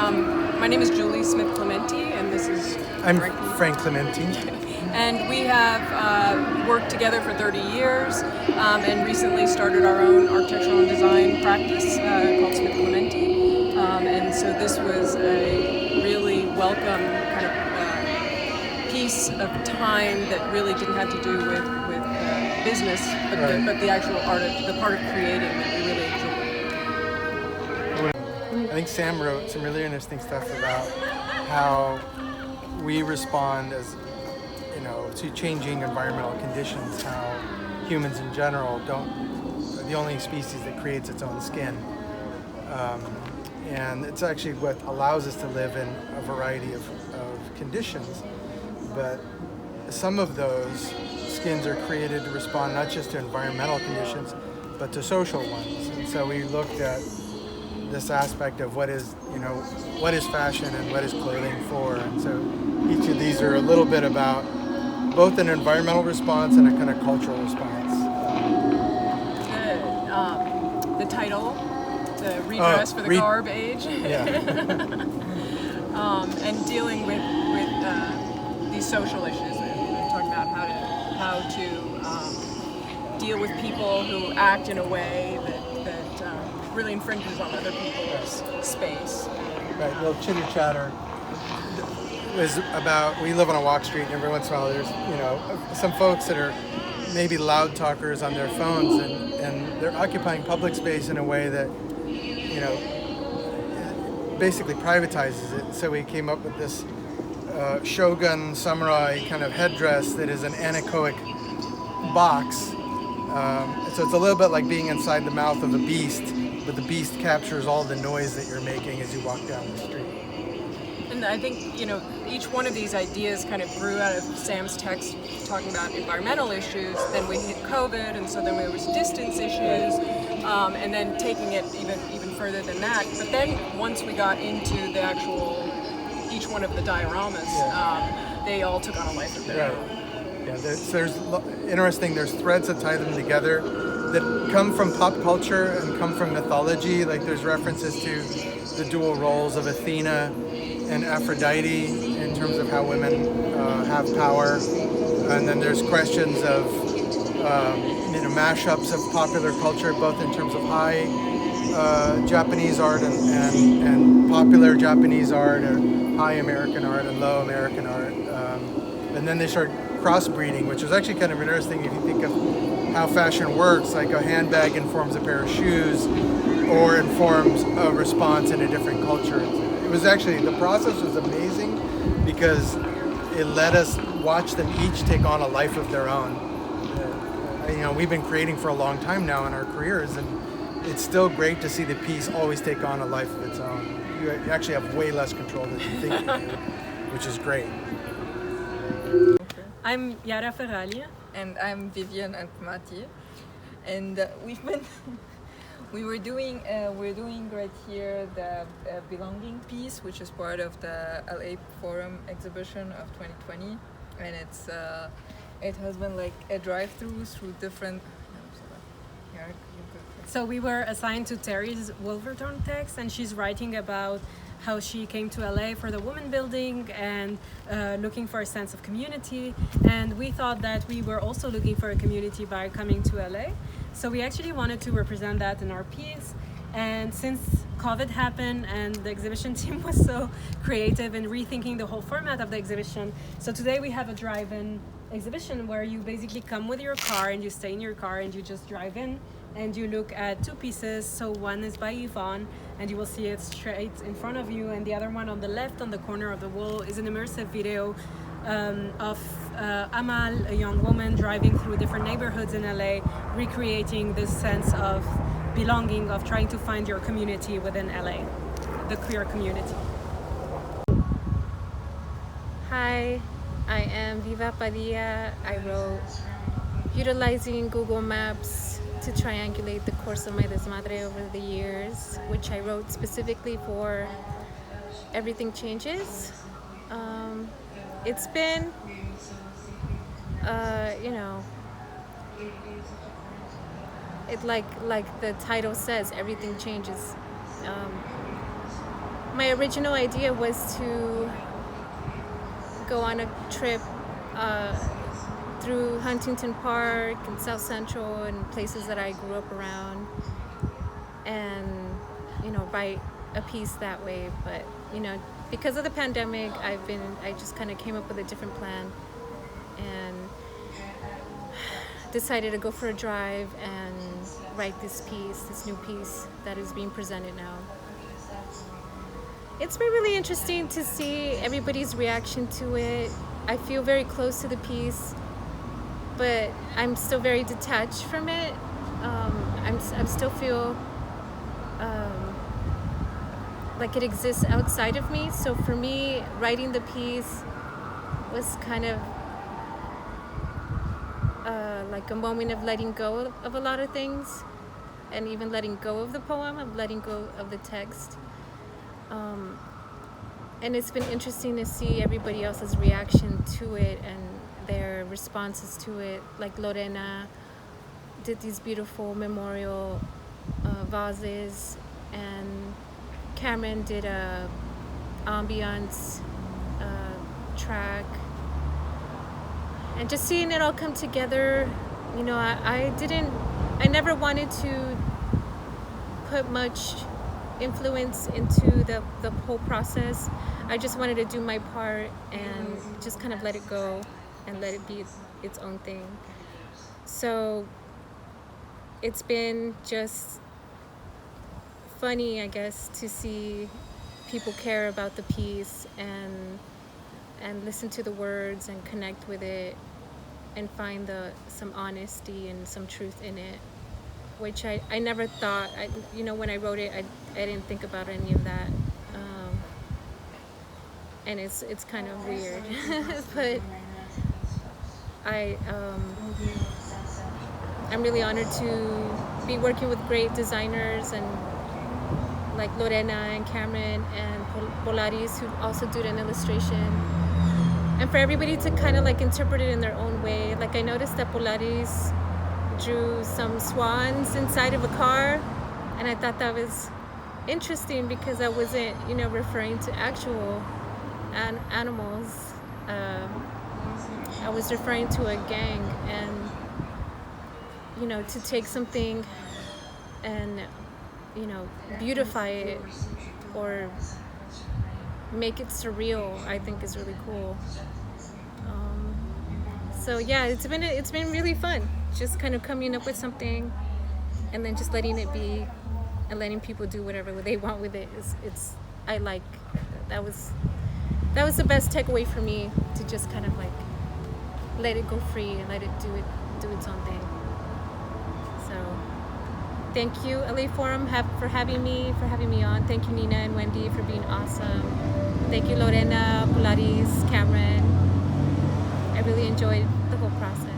My name is Julie Smith-Clementi, and this is I'm Frank Clementi. And we have worked together for 30 years and recently started our own architectural and design practice called Smith-Clementi. And so this was a really welcome kind of piece of time that really didn't have to do with business, but, Right. but the actual art, the part of creating that we really enjoyed. I think Sam wrote some really interesting stuff about how we respond to changing environmental conditions, how humans in general are the only species that creates its own skin. And it's actually what allows us to live in a variety of conditions. But some of those skins are created to respond not just to environmental conditions, but to social ones. And so we looked at this aspect of what is fashion and what is clothing for. And so each of these are a little bit about both an environmental response and a kind of cultural response. The title, the redress for the garb age, yeah. and dealing with these social issues. Talking about how to deal with people who act in a way that really infringes on other people's space. Right. Well, chitter chatter was about, we live on a walk street, and every once in a while there's some folks that are maybe loud talkers on their phones, and they're occupying public space in a way that basically privatizes it. So we came up with this shogun samurai kind of headdress that is an anechoic box. So it's a little bit like being inside the mouth of a beast, but the beast captures all the noise that you're making as you walk down the street. And I think, each one of these ideas kind of grew out of Sam's text talking about environmental issues. Then we hit COVID, and so then there was distance issues, and then taking it even further than that. But then once we got into the actual, each one of the dioramas, they all took on a life of their own. Yeah, there's interesting. There's threads that tie them together that come from pop culture and come from mythology. Like there's references to the dual roles of Athena and Aphrodite in terms of how women have power, and then there's questions of mashups of popular culture, both in terms of high Japanese art and popular Japanese art, and high American art and low American art, and then they start crossbreeding, which is actually kind of interesting if you think of how fashion works. Like a handbag informs a pair of shoes, or informs a response in a different culture. It was actually, the process was amazing because it let us watch them each take on a life of their own. We've been creating for a long time now in our careers, and it's still great to see the piece always take on a life of its own. You actually have way less control than you think you do, which is great. I'm Yara Ferraglia. And I'm Vivian Antmati. And we're doing right here the Belonging piece, which is part of the LA Forum exhibition of 2020. And it has been like a drive-through through different... So we were assigned to Terry's Wolverton text, and she's writing about how she came to LA for the Woman Building and looking for a sense of community. And we thought that we were also looking for a community by coming to LA. So we actually wanted to represent that in our piece. And since COVID happened and the exhibition team was so creative in rethinking the whole format of the exhibition, so today we have a drive-in exhibition where you basically come with your car and you stay in your car and you just drive in and you look at two pieces. So one is by Yvonne, and you will see it straight in front of you, and the other one on the left on the corner of the wall is an immersive video of Amal, a young woman driving through different neighborhoods in LA, recreating this sense of belonging, of trying to find your community within LA, the queer community. Hi, I am Viva Padilla. I wrote utilizing Google Maps to triangulate the course of my desmadre over the years, which I wrote specifically for Every.Thing.Changes. It's been, it like the title says, everything changes. my original idea was to go on a trip through Huntington Park and South Central and places that I grew up around, and write a piece that way. But because of the pandemic, I just kind of came up with a different plan and decided to go for a drive and write this new piece that is being presented now. It's been really interesting to see everybody's reaction to it. I feel very close to the piece, but I'm still very detached from it. I still feel like it exists outside of me. So for me, writing the piece was kind of like a moment of letting go of a lot of things, and even letting go of the poem, of letting go of the text. And it's been interesting to see everybody else's reaction to it and their responses to it. Like Lorena did these beautiful memorial vases, and Cameron did a ambiance track. And just seeing it all come together, I never wanted to put much influence into the whole process. I just wanted to do my part and just kind of let it go and let it be its own thing. So it's been just funny, I guess, to see people care about the piece and listen to the words and connect with it and find some honesty and some truth in it, which I never thought. When I wrote it, I didn't think about any of that, and it's kind of weird. But I'm really honored to be working with great designers and like Lorena and Cameron and Polaris, who also did an illustration, and for everybody to kind of like interpret it in their own way. Like I noticed that Polaris drew some swans inside of a car, and I thought that was interesting because I wasn't referring to actual animals. I was referring to a gang, and to take something and beautify it or make it surreal, I think is really cool. So yeah, it's been really fun, just kind of coming up with something and then just letting it be and letting people do whatever they want with it. I like that was the best takeaway for me, to just kind of like let it go free and let it do its own thing. So thank you, LA Forum, for having me on. Thank you, Nina and Wendy, for being awesome. Thank you, Lorena, Polaris, Cameron. I really enjoyed the whole process.